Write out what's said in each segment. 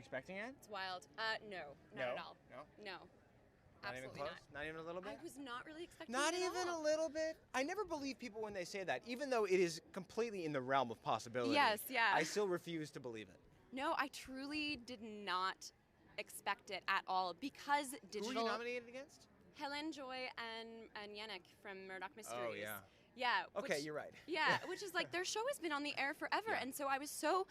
expecting it? It's wild. No, not at all. No. Not even Absolutely close? not. Not even a little bit? I was not really expecting Not it at even all. a little bit? I never believe people when they say that, even though it is completely in the realm of possibility. Yes, yeah. I still refuse to believe it. No, I truly did not expect it at all because digital. Who were you nominated against? Helen, Joy, and Yannick from Murdoch Mysteries. Oh, yeah. Yeah. Okay, you're right. Yeah, which is like their show has been on the air forever, and so I was so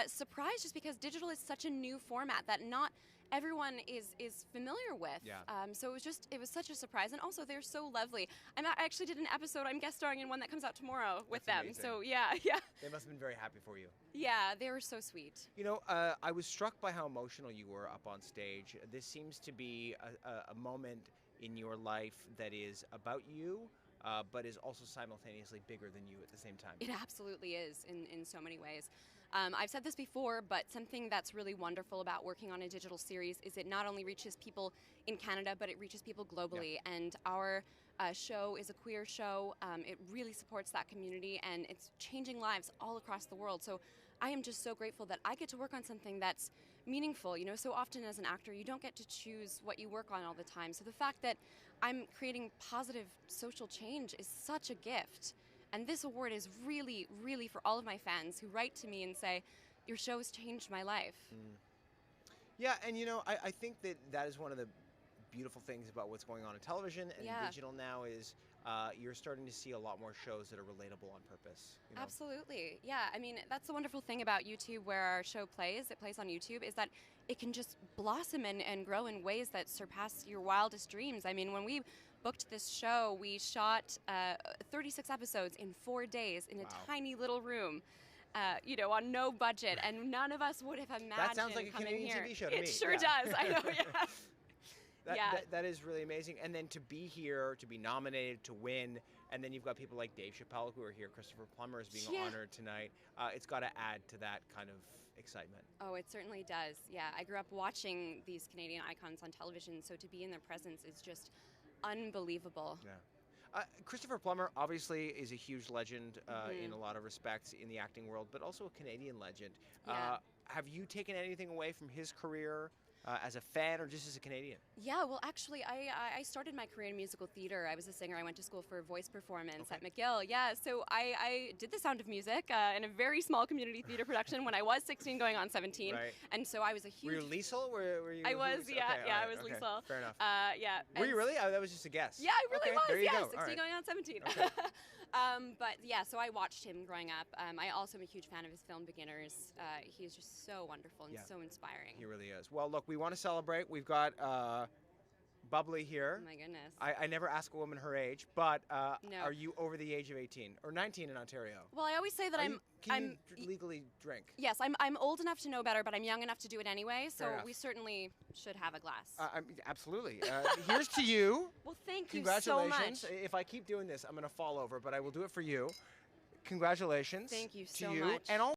surprised just because digital is such a new format that not everyone is familiar with. Yeah. So it was such a surprise, and also they're so lovely. I actually did an episode. I'm guest starring in one that comes out tomorrow with That's them. amazing. So yeah. They must have been very happy for you. Yeah, they were so sweet. You know, I was struck by how emotional you were up on stage. This seems to be a moment in your life that is about you, but is also simultaneously bigger than you at the same time. It absolutely is in so many ways. I've said this before, but something that's really wonderful about working on a digital series is it not only reaches people in Canada, but it reaches people globally. Yeah. And our show is a queer show. It really supports that community, and it's changing lives all across the world. So I am just so grateful that I get to work on something that's meaningful. You know, so often as an actor, you don't get to choose what you work on all the time. So the fact that I'm creating positive social change is such a gift. And this award is really, really for all of my fans who write to me and say, your show has changed my life. Yeah, and you know, I think that is one of the beautiful things about what's going on in television and digital now is you're starting to see a lot more shows that are relatable on purpose. You know? Absolutely. Yeah, I mean, that's the wonderful thing about YouTube where our show plays, it plays on YouTube, is that it can just blossom and grow in ways that surpass your wildest dreams. I mean, when we booked this show, we shot 36 episodes in 4 days in a tiny little room. You know, on no budget, and none of us would have imagined That sounds like a coming Canadian here. TV show to me. It sure does. I know. Yeah. That is really amazing. And then to be here, to be nominated, to win, and then you've got people like Dave Chappelle who are here. Christopher Plummer is being honored tonight. It's got to add to that kind of excitement. Oh, it certainly does. Yeah, I grew up watching these Canadian icons on television, so to be in their presence is just unbelievable. Yeah. Christopher Plummer obviously is a huge legend in a lot of respects in the acting world, but also a Canadian legend. Yeah. Have you taken anything away from his career as a fan or just as a Canadian? Yeah, well, actually, I started my career in musical theater. I was a singer. I went to school for voice performance at McGill. Yeah, so I did The Sound of Music in a very small community theater production when I was 16 going on 17. Right. And so I was a huge... Were you Liesl? Were you, I was, yeah, okay, I right, was Liesl. Fair enough. Yeah. Were you really? That was just a guess. Yeah, I really was. There you Yeah, go. 16 going on 17. Okay. But yeah, so I watched him growing up. I also am a huge fan of his film Beginners. He is just so wonderful and so inspiring. He really is. Well, look, we want to celebrate. We've got Bubbly here. Oh my goodness. I never ask a woman her age, but No. are you over the age of 18 or 19 in Ontario? Well, I always say that Can you legally drink? Yes, I'm old enough to know better, but I'm young enough to do it anyway. So Fair enough. we certainly should have a glass. Absolutely. Here's to you. Well, thank you Congratulations. so much. If I keep doing this, I'm going to fall over, but I will do it for you. Congratulations. Thank you to so you. much. And